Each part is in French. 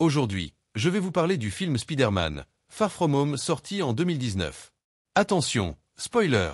Aujourd'hui, je vais vous parler du film Spider-Man, Far From Home sorti en 2019. Attention, spoiler!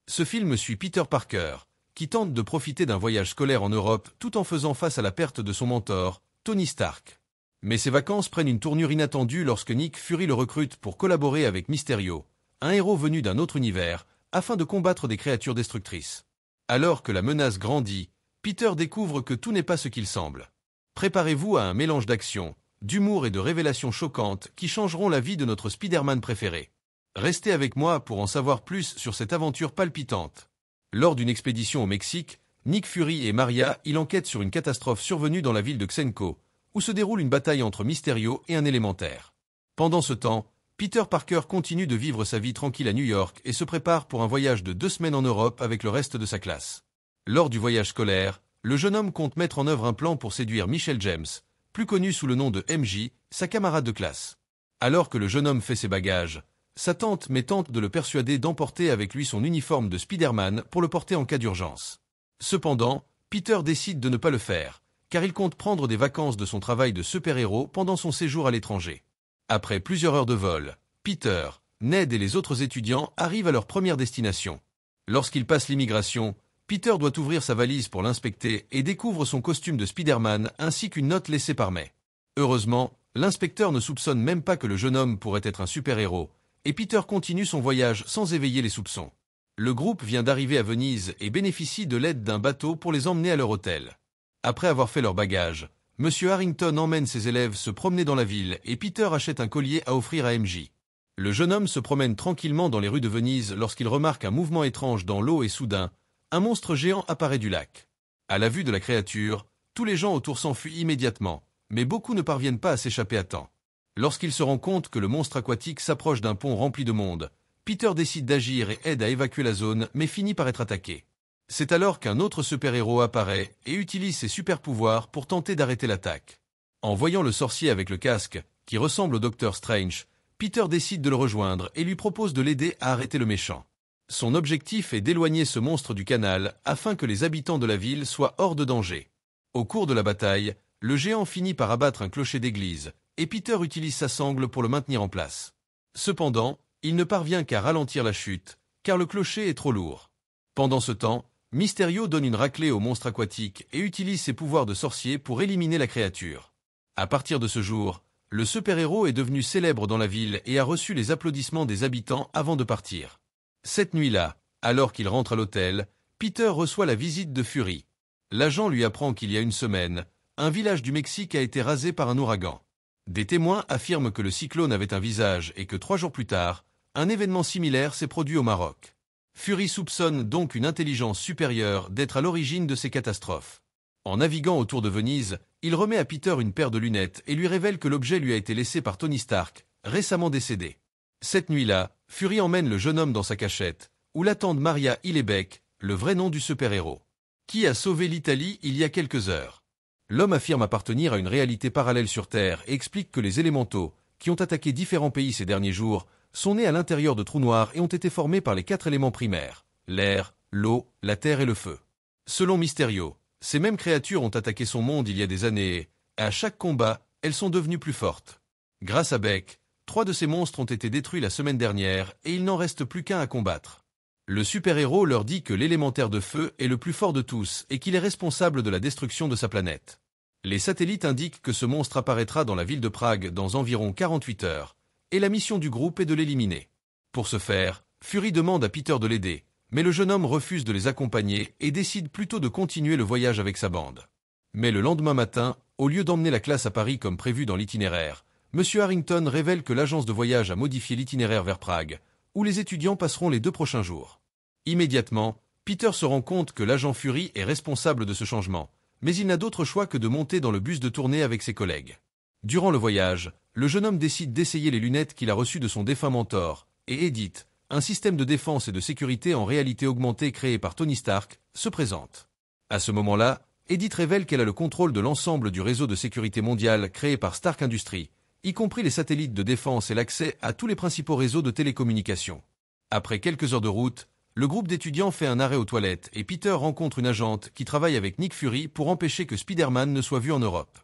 Ce film suit Peter Parker, qui tente de profiter d'un voyage scolaire en Europe tout en faisant face à la perte de son mentor, Tony Stark. Mais ses vacances prennent une tournure inattendue lorsque Nick Fury le recrute pour collaborer avec Mysterio, un héros venu d'un autre univers, afin de combattre des créatures destructrices. Alors que la menace grandit, Peter découvre que tout n'est pas ce qu'il semble. Préparez-vous à un mélange d'action, d'humour et de révélations choquantes qui changeront la vie de notre Spider-Man préféré. Restez avec moi pour en savoir plus sur cette aventure palpitante. Lors d'une expédition au Mexique, Nick Fury et Maria enquêtent sur une catastrophe survenue dans la ville de Xenco, où se déroule une bataille entre Mysterio et un élémentaire. Pendant ce temps, Peter Parker continue de vivre sa vie tranquille à New York et se prépare pour un voyage de 2 semaines en Europe avec le reste de sa classe. Lors du voyage scolaire, le jeune homme compte mettre en œuvre un plan pour séduire Michelle James, plus connue sous le nom de MJ, sa camarade de classe. Alors que le jeune homme fait ses bagages, sa tante tente de le persuader d'emporter avec lui son uniforme de Spider-Man pour le porter en cas d'urgence. Cependant, Peter décide de ne pas le faire, car il compte prendre des vacances de son travail de super-héros pendant son séjour à l'étranger. Après plusieurs heures de vol, Peter, Ned et les autres étudiants arrivent à leur première destination. Lorsqu'ils passent l'immigration, Peter doit ouvrir sa valise pour l'inspecter et découvre son costume de Spider-Man ainsi qu'une note laissée par May. Heureusement, l'inspecteur ne soupçonne même pas que le jeune homme pourrait être un super-héros, et Peter continue son voyage sans éveiller les soupçons. Le groupe vient d'arriver à Venise et bénéficie de l'aide d'un bateau pour les emmener à leur hôtel. Après avoir fait leurs bagages, M. Harrington emmène ses élèves se promener dans la ville et Peter achète un collier à offrir à MJ. Le jeune homme se promène tranquillement dans les rues de Venise lorsqu'il remarque un mouvement étrange dans l'eau et soudain, un monstre géant apparaît du lac. À la vue de la créature, tous les gens autour s'enfuient immédiatement, mais beaucoup ne parviennent pas à s'échapper à temps. Lorsqu'il se rend compte que le monstre aquatique s'approche d'un pont rempli de monde, Peter décide d'agir et aide à évacuer la zone, mais finit par être attaqué. C'est alors qu'un autre super-héros apparaît et utilise ses super-pouvoirs pour tenter d'arrêter l'attaque. En voyant le sorcier avec le casque, qui ressemble au Docteur Strange, Peter décide de le rejoindre et lui propose de l'aider à arrêter le méchant. Son objectif est d'éloigner ce monstre du canal afin que les habitants de la ville soient hors de danger. Au cours de la bataille, le géant finit par abattre un clocher d'église, et Peter utilise sa sangle pour le maintenir en place. Cependant, il ne parvient qu'à ralentir la chute, car le clocher est trop lourd. Pendant ce temps, Mysterio donne une raclée au monstre aquatique et utilise ses pouvoirs de sorcier pour éliminer la créature. À partir de ce jour, le super-héros est devenu célèbre dans la ville et a reçu les applaudissements des habitants avant de partir. Cette nuit-là, alors qu'il rentre à l'hôtel, Peter reçoit la visite de Fury. L'agent lui apprend qu'il y a une semaine, un village du Mexique a été rasé par un ouragan. Des témoins affirment que le cyclone avait un visage et que 3 jours plus tard, un événement similaire s'est produit au Maroc. Fury soupçonne donc une intelligence supérieure d'être à l'origine de ces catastrophes. En naviguant autour de Venise, il remet à Peter une paire de lunettes et lui révèle que l'objet lui a été laissé par Tony Stark, récemment décédé. Cette nuit-là, Fury emmène le jeune homme dans sa cachette, où l'attendent Maria Hillebeck, le vrai nom du super-héros, qui a sauvé l'Italie il y a quelques heures. L'homme affirme appartenir à une réalité parallèle sur Terre et explique que les élémentaux, qui ont attaqué différents pays ces derniers jours, sont nés à l'intérieur de trous noirs et ont été formés par les 4 éléments primaires, l'air, l'eau, la terre et le feu. Selon Mysterio, ces mêmes créatures ont attaqué son monde il y a des années et, à chaque combat, elles sont devenues plus fortes. Grâce à Beck, 3 de ces monstres ont été détruits la semaine dernière et il n'en reste plus qu'un à combattre. Le super-héros leur dit que l'élémentaire de feu est le plus fort de tous et qu'il est responsable de la destruction de sa planète. Les satellites indiquent que ce monstre apparaîtra dans la ville de Prague dans environ 48 heures, et la mission du groupe est de l'éliminer. Pour ce faire, Fury demande à Peter de l'aider, mais le jeune homme refuse de les accompagner et décide plutôt de continuer le voyage avec sa bande. Mais le lendemain matin, au lieu d'emmener la classe à Paris comme prévu dans l'itinéraire, M. Harrington révèle que l'agence de voyage a modifié l'itinéraire vers Prague, où les étudiants passeront les 2 prochains jours. Immédiatement, Peter se rend compte que l'agent Fury est responsable de ce changement, mais il n'a d'autre choix que de monter dans le bus de tournée avec ses collègues. Durant le voyage, le jeune homme décide d'essayer les lunettes qu'il a reçues de son défunt mentor, et Edith, un système de défense et de sécurité en réalité augmentée créé par Tony Stark, se présente. À ce moment-là, Edith révèle qu'elle a le contrôle de l'ensemble du réseau de sécurité mondial créé par Stark Industries, y compris les satellites de défense et l'accès à tous les principaux réseaux de télécommunications. Après quelques heures de route, le groupe d'étudiants fait un arrêt aux toilettes et Peter rencontre une agente qui travaille avec Nick Fury pour empêcher que Spider-Man ne soit vu en Europe.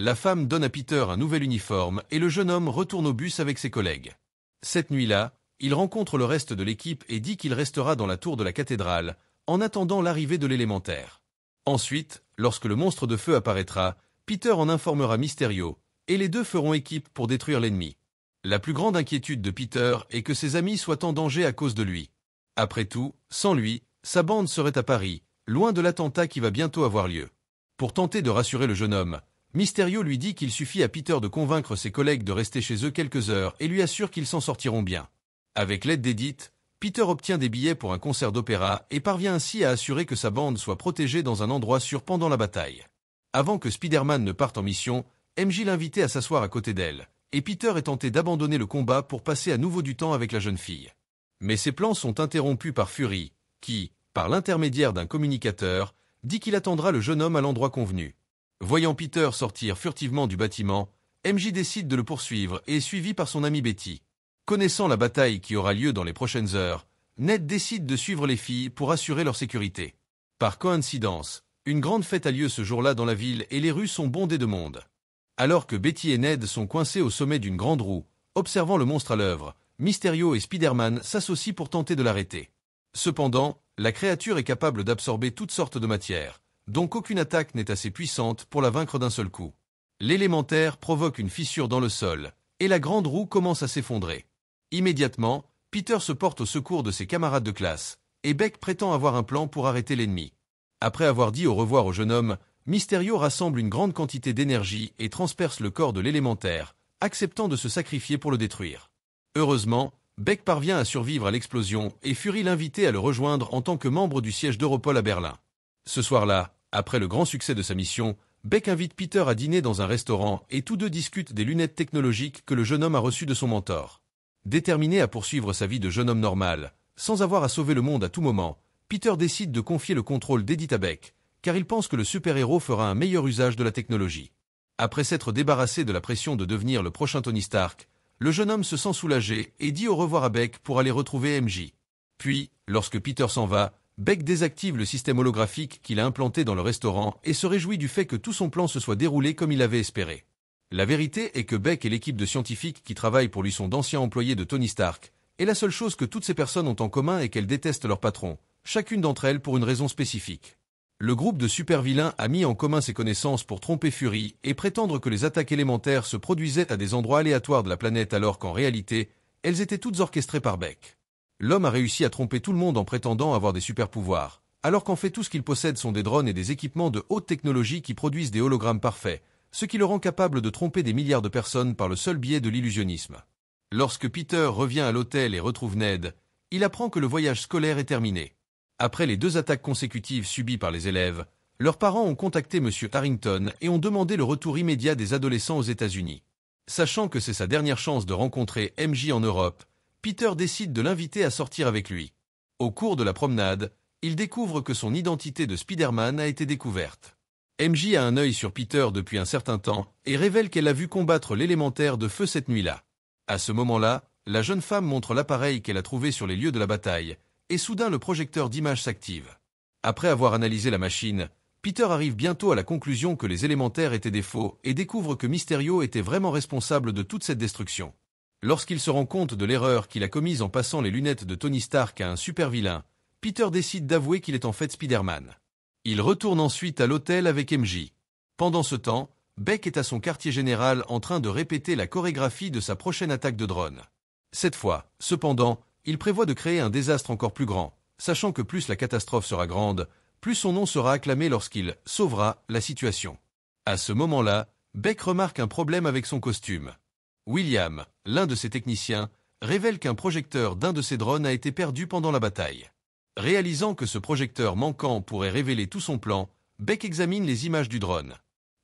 La femme donne à Peter un nouvel uniforme et le jeune homme retourne au bus avec ses collègues. Cette nuit-là, il rencontre le reste de l'équipe et dit qu'il restera dans la tour de la cathédrale, en attendant l'arrivée de l'élémentaire. Ensuite, lorsque le monstre de feu apparaîtra, Peter en informera Mysterio, et les deux feront équipe pour détruire l'ennemi. La plus grande inquiétude de Peter est que ses amis soient en danger à cause de lui. Après tout, sans lui, sa bande serait à Paris, loin de l'attentat qui va bientôt avoir lieu. Pour tenter de rassurer le jeune homme, Mysterio lui dit qu'il suffit à Peter de convaincre ses collègues de rester chez eux quelques heures et lui assure qu'ils s'en sortiront bien. Avec l'aide d'Edith, Peter obtient des billets pour un concert d'opéra et parvient ainsi à assurer que sa bande soit protégée dans un endroit sûr pendant la bataille. Avant que Spider-Man ne parte en mission, MJ l'invitait à s'asseoir à côté d'elle, et Peter est tenté d'abandonner le combat pour passer à nouveau du temps avec la jeune fille. Mais ses plans sont interrompus par Fury, qui, par l'intermédiaire d'un communicateur, dit qu'il attendra le jeune homme à l'endroit convenu. Voyant Peter sortir furtivement du bâtiment, MJ décide de le poursuivre et est suivi par son amie Betty. Connaissant la bataille qui aura lieu dans les prochaines heures, Ned décide de suivre les filles pour assurer leur sécurité. Par coïncidence, une grande fête a lieu ce jour-là dans la ville et les rues sont bondées de monde. Alors que Betty et Ned sont coincés au sommet d'une grande roue, observant le monstre à l'œuvre, Mysterio et Spider-Man s'associent pour tenter de l'arrêter. Cependant, la créature est capable d'absorber toutes sortes de matières, donc aucune attaque n'est assez puissante pour la vaincre d'un seul coup. L'élémentaire provoque une fissure dans le sol, et la grande roue commence à s'effondrer. Immédiatement, Peter se porte au secours de ses camarades de classe, et Beck prétend avoir un plan pour arrêter l'ennemi. Après avoir dit au revoir au jeune homme, Mysterio rassemble une grande quantité d'énergie et transperce le corps de l'élémentaire, acceptant de se sacrifier pour le détruire. Heureusement, Beck parvient à survivre à l'explosion et Fury l'invitait à le rejoindre en tant que membre du siège d'Europol à Berlin. Ce soir-là, après le grand succès de sa mission, Beck invite Peter à dîner dans un restaurant et tous deux discutent des lunettes technologiques que le jeune homme a reçues de son mentor. Déterminé à poursuivre sa vie de jeune homme normal, sans avoir à sauver le monde à tout moment, Peter décide de confier le contrôle d'Edith à Beck, car il pense que le super-héros fera un meilleur usage de la technologie. Après s'être débarrassé de la pression de devenir le prochain Tony Stark, le jeune homme se sent soulagé et dit au revoir à Beck pour aller retrouver MJ. Puis, lorsque Peter s'en va, Beck désactive le système holographique qu'il a implanté dans le restaurant et se réjouit du fait que tout son plan se soit déroulé comme il l'avait espéré. La vérité est que Beck et l'équipe de scientifiques qui travaillent pour lui sont d'anciens employés de Tony Stark, et la seule chose que toutes ces personnes ont en commun est qu'elles détestent leur patron, chacune d'entre elles pour une raison spécifique. Le groupe de super-vilains a mis en commun ses connaissances pour tromper Fury et prétendre que les attaques élémentaires se produisaient à des endroits aléatoires de la planète alors qu'en réalité, elles étaient toutes orchestrées par Beck. L'homme a réussi à tromper tout le monde en prétendant avoir des super-pouvoirs, alors qu'en fait tout ce qu'il possède sont des drones et des équipements de haute technologie qui produisent des hologrammes parfaits, ce qui le rend capable de tromper des milliards de personnes par le seul biais de l'illusionnisme. Lorsque Peter revient à l'hôtel et retrouve Ned, il apprend que le voyage scolaire est terminé. Après les 2 attaques consécutives subies par les élèves, leurs parents ont contacté M. Harrington et ont demandé le retour immédiat des adolescents aux États-Unis. Sachant que c'est sa dernière chance de rencontrer MJ en Europe, Peter décide de l'inviter à sortir avec lui. Au cours de la promenade, il découvre que son identité de Spider-Man a été découverte. MJ a un œil sur Peter depuis un certain temps et révèle qu'elle a vu combattre l'élémentaire de feu cette nuit-là. À ce moment-là, la jeune femme montre l'appareil qu'elle a trouvé sur les lieux de la bataille, et soudain le projecteur d'image s'active. Après avoir analysé la machine, Peter arrive bientôt à la conclusion que les élémentaires étaient des faux et découvre que Mysterio était vraiment responsable de toute cette destruction. Lorsqu'il se rend compte de l'erreur qu'il a commise en passant les lunettes de Tony Stark à un super-vilain, Peter décide d'avouer qu'il est en fait Spider-Man. Il retourne ensuite à l'hôtel avec MJ. Pendant ce temps, Beck est à son quartier général en train de répéter la chorégraphie de sa prochaine attaque de drone. Cette fois, cependant, il prévoit de créer un désastre encore plus grand, sachant que plus la catastrophe sera grande, plus son nom sera acclamé lorsqu'il sauvera la situation. À ce moment-là, Beck remarque un problème avec son costume. William, l'un de ses techniciens, révèle qu'un projecteur d'un de ses drones a été perdu pendant la bataille. Réalisant que ce projecteur manquant pourrait révéler tout son plan, Beck examine les images du drone.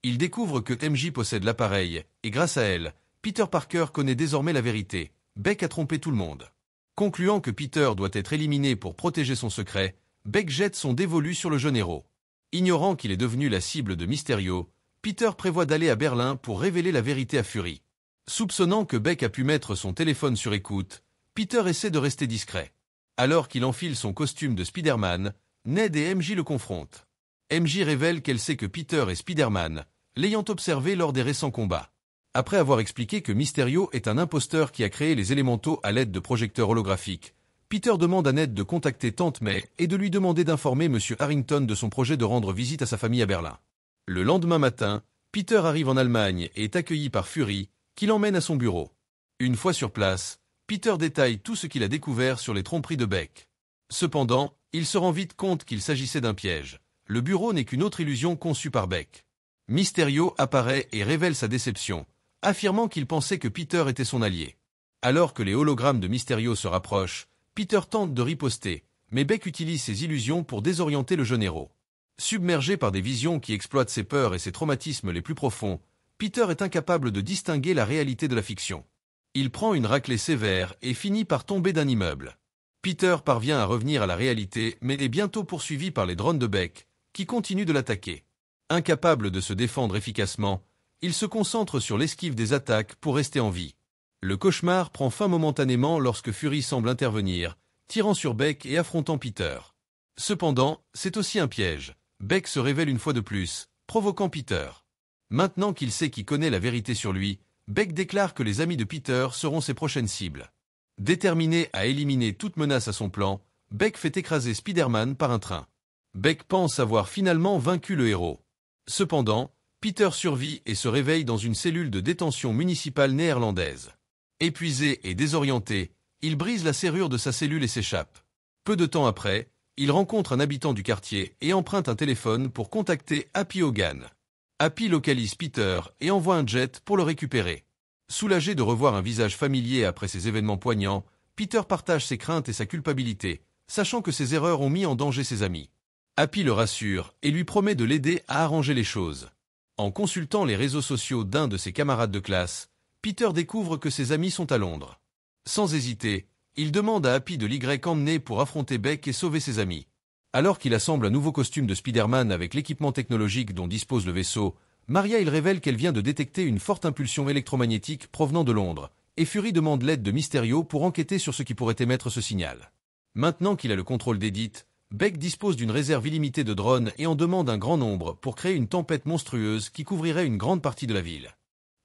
Il découvre que MJ possède l'appareil, et grâce à elle, Peter Parker connaît désormais la vérité. Beck a trompé tout le monde. Concluant que Peter doit être éliminé pour protéger son secret, Beck jette son dévolu sur le jeune héros. Ignorant qu'il est devenu la cible de Mysterio, Peter prévoit d'aller à Berlin pour révéler la vérité à Fury. Soupçonnant que Beck a pu mettre son téléphone sur écoute, Peter essaie de rester discret. Alors qu'il enfile son costume de Spider-Man, Ned et MJ le confrontent. MJ révèle qu'elle sait que Peter est Spider-Man, l'ayant observé lors des récents combats. Après avoir expliqué que Mysterio est un imposteur qui a créé les élémentaux à l'aide de projecteurs holographiques, Peter demande à Ned de contacter Tante May et de lui demander d'informer M. Harrington de son projet de rendre visite à sa famille à Berlin. Le lendemain matin, Peter arrive en Allemagne et est accueilli par Fury, qui l'emmène à son bureau. Une fois sur place, Peter détaille tout ce qu'il a découvert sur les tromperies de Beck. Cependant, il se rend vite compte qu'il s'agissait d'un piège. Le bureau n'est qu'une autre illusion conçue par Beck. Mysterio apparaît et révèle sa déception, affirmant qu'il pensait que Peter était son allié. Alors que les hologrammes de Mysterio se rapprochent, Peter tente de riposter, mais Beck utilise ses illusions pour désorienter le jeune héros. Submergé par des visions qui exploitent ses peurs et ses traumatismes les plus profonds, Peter est incapable de distinguer la réalité de la fiction. Il prend une raclée sévère et finit par tomber d'un immeuble. Peter parvient à revenir à la réalité mais est bientôt poursuivi par les drones de Beck, qui continuent de l'attaquer. Incapable de se défendre efficacement, il se concentre sur l'esquive des attaques pour rester en vie. Le cauchemar prend fin momentanément lorsque Fury semble intervenir, tirant sur Beck et affrontant Peter. Cependant, c'est aussi un piège. Beck se révèle une fois de plus, provoquant Peter. Maintenant qu'il sait qui connaît la vérité sur lui, Beck déclare que les amis de Peter seront ses prochaines cibles. Déterminé à éliminer toute menace à son plan, Beck fait écraser Spider-Man par un train. Beck pense avoir finalement vaincu le héros. Cependant, Peter survit et se réveille dans une cellule de détention municipale néerlandaise. Épuisé et désorienté, il brise la serrure de sa cellule et s'échappe. Peu de temps après, il rencontre un habitant du quartier et emprunte un téléphone pour contacter Happy Hogan. Happy localise Peter et envoie un jet pour le récupérer. Soulagé de revoir un visage familier après ces événements poignants, Peter partage ses craintes et sa culpabilité, sachant que ses erreurs ont mis en danger ses amis. Happy le rassure et lui promet de l'aider à arranger les choses. En consultant les réseaux sociaux d'un de ses camarades de classe, Peter découvre que ses amis sont à Londres. Sans hésiter, il demande à Happy de l'y emmener pour affronter Beck et sauver ses amis. Alors qu'il assemble un nouveau costume de Spider-Man avec l'équipement technologique dont dispose le vaisseau, Maria il révèle qu'elle vient de détecter une forte impulsion électromagnétique provenant de Londres, et Fury demande l'aide de Mysterio pour enquêter sur ce qui pourrait émettre ce signal. Maintenant qu'il a le contrôle d'Edith, Beck dispose d'une réserve illimitée de drones et en demande un grand nombre pour créer une tempête monstrueuse qui couvrirait une grande partie de la ville.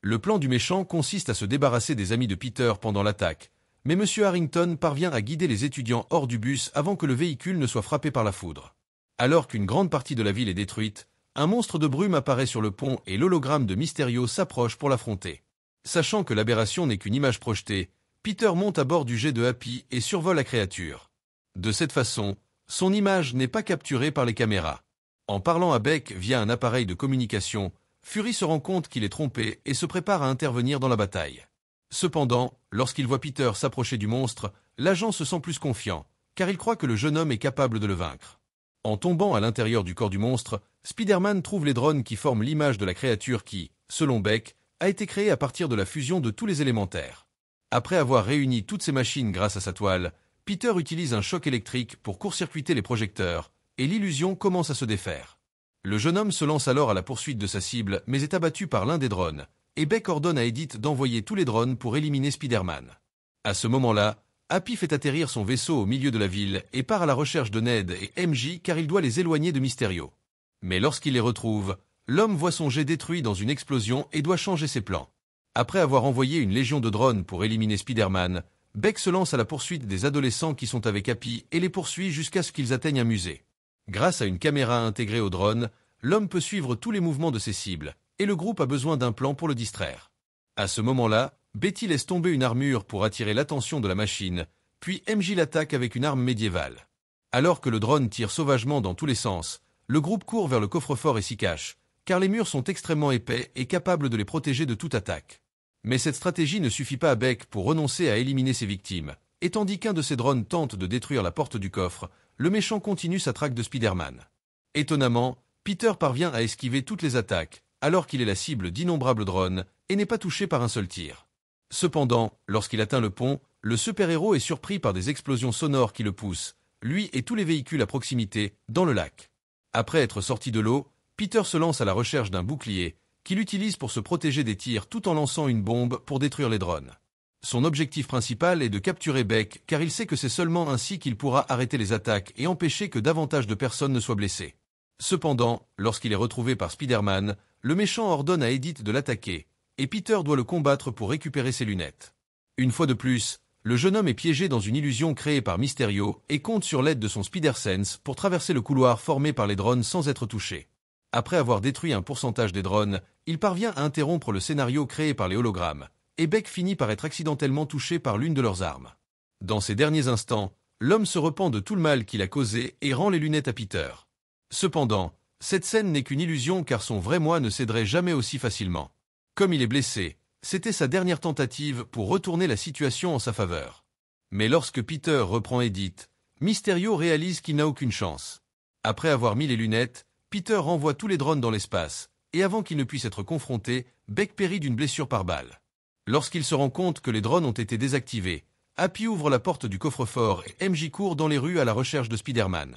Le plan du méchant consiste à se débarrasser des amis de Peter pendant l'attaque, mais M. Harrington parvient à guider les étudiants hors du bus avant que le véhicule ne soit frappé par la foudre. Alors qu'une grande partie de la ville est détruite, un monstre de brume apparaît sur le pont et l'hologramme de Mysterio s'approche pour l'affronter. Sachant que l'aberration n'est qu'une image projetée, Peter monte à bord du jet de Happy et survole la créature. De cette façon, son image n'est pas capturée par les caméras. En parlant à Beck via un appareil de communication, Fury se rend compte qu'il est trompé et se prépare à intervenir dans la bataille. Cependant, lorsqu'il voit Peter s'approcher du monstre, l'agent se sent plus confiant, car il croit que le jeune homme est capable de le vaincre. En tombant à l'intérieur du corps du monstre, Spider-Man trouve les drones qui forment l'image de la créature qui, selon Beck, a été créée à partir de la fusion de tous les élémentaires. Après avoir réuni toutes ces machines grâce à sa toile, Peter utilise un choc électrique pour court-circuiter les projecteurs, et l'illusion commence à se défaire. Le jeune homme se lance alors à la poursuite de sa cible, mais est abattu par l'un des drones, et Beck ordonne à Edith d'envoyer tous les drones pour éliminer Spider-Man. À ce moment-là, Happy fait atterrir son vaisseau au milieu de la ville et part à la recherche de Ned et MJ car il doit les éloigner de Mysterio. Mais lorsqu'il les retrouve, l'homme voit son jet détruit dans une explosion et doit changer ses plans. Après avoir envoyé une légion de drones pour éliminer Spider-Man, Beck se lance à la poursuite des adolescents qui sont avec Happy et les poursuit jusqu'à ce qu'ils atteignent un musée. Grâce à une caméra intégrée au drone, l'homme peut suivre tous les mouvements de ses cibles, et le groupe a besoin d'un plan pour le distraire. À ce moment-là, Betty laisse tomber une armure pour attirer l'attention de la machine, puis MJ l'attaque avec une arme médiévale. Alors que le drone tire sauvagement dans tous les sens, le groupe court vers le coffre-fort et s'y cache, car les murs sont extrêmement épais et capables de les protéger de toute attaque. Mais cette stratégie ne suffit pas à Beck pour renoncer à éliminer ses victimes, et tandis qu'un de ses drones tente de détruire la porte du coffre, le méchant continue sa traque de Spider-Man. Étonnamment, Peter parvient à esquiver toutes les attaques, alors qu'il est la cible d'innombrables drones, et n'est pas touché par un seul tir. Cependant, lorsqu'il atteint le pont, le super-héros est surpris par des explosions sonores qui le poussent, lui et tous les véhicules à proximité, dans le lac. Après être sorti de l'eau, Peter se lance à la recherche d'un bouclier, qu'il utilise pour se protéger des tirs tout en lançant une bombe pour détruire les drones. Son objectif principal est de capturer Beck car il sait que c'est seulement ainsi qu'il pourra arrêter les attaques et empêcher que davantage de personnes ne soient blessées. Cependant, lorsqu'il est retrouvé par Spider-Man, le méchant ordonne à Edith de l'attaquer, et Peter doit le combattre pour récupérer ses lunettes. Une fois de plus, le jeune homme est piégé dans une illusion créée par Mysterio et compte sur l'aide de son Spider-Sense pour traverser le couloir formé par les drones sans être touché. Après avoir détruit un pourcentage des drones, il parvient à interrompre le scénario créé par les hologrammes, et Beck finit par être accidentellement touché par l'une de leurs armes. Dans ces derniers instants, l'homme se repent de tout le mal qu'il a causé et rend les lunettes à Peter. Cependant, cette scène n'est qu'une illusion car son vrai moi ne céderait jamais aussi facilement. Comme il est blessé, c'était sa dernière tentative pour retourner la situation en sa faveur. Mais lorsque Peter reprend Edith, Mysterio réalise qu'il n'a aucune chance. Après avoir mis les lunettes, Peter renvoie tous les drones dans l'espace, et avant qu'il ne puisse être confronté, Beck périt d'une blessure par balle. Lorsqu'il se rend compte que les drones ont été désactivés, Happy ouvre la porte du coffre-fort et MJ court dans les rues à la recherche de Spider-Man.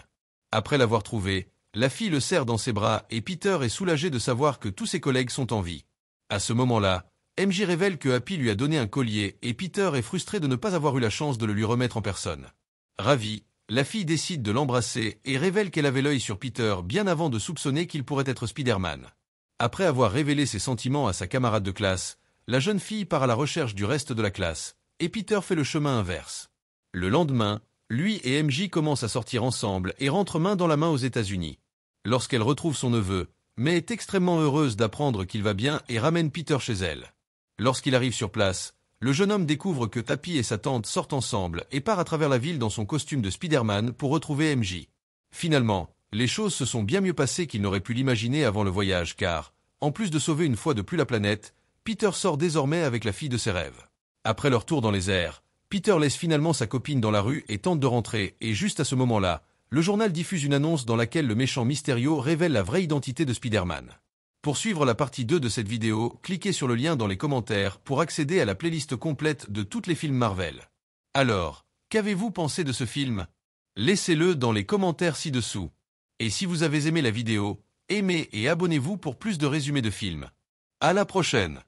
Après l'avoir trouvé, la fille le serre dans ses bras et Peter est soulagé de savoir que tous ses collègues sont en vie. À ce moment-là, MJ révèle que Happy lui a donné un collier et Peter est frustré de ne pas avoir eu la chance de le lui remettre en personne. Ravie, la fille décide de l'embrasser et révèle qu'elle avait l'œil sur Peter bien avant de soupçonner qu'il pourrait être Spider-Man. Après avoir révélé ses sentiments à sa camarade de classe, la jeune fille part à la recherche du reste de la classe, et Peter fait le chemin inverse. Le lendemain, lui et MJ commencent à sortir ensemble et rentrent main dans la main aux États-Unis. Lorsqu'elle retrouve son neveu, May est extrêmement heureuse d'apprendre qu'il va bien et ramène Peter chez elle. Lorsqu'il arrive sur place, le jeune homme découvre que Happy et sa tante sortent ensemble et part à travers la ville dans son costume de Spider-Man pour retrouver MJ. Finalement, les choses se sont bien mieux passées qu'il n'aurait pu l'imaginer avant le voyage car, en plus de sauver une fois de plus la planète, Peter sort désormais avec la fille de ses rêves. Après leur tour dans les airs, Peter laisse finalement sa copine dans la rue et tente de rentrer et juste à ce moment-là, le journal diffuse une annonce dans laquelle le méchant Mysterio révèle la vraie identité de Spider-Man. Pour suivre la partie 2 de cette vidéo, cliquez sur le lien dans les commentaires pour accéder à la playlist complète de tous les films Marvel. Alors, qu'avez-vous pensé de ce film? Laissez-le dans les commentaires ci-dessous. Et si vous avez aimé la vidéo, aimez et abonnez-vous pour plus de résumés de films. À la prochaine!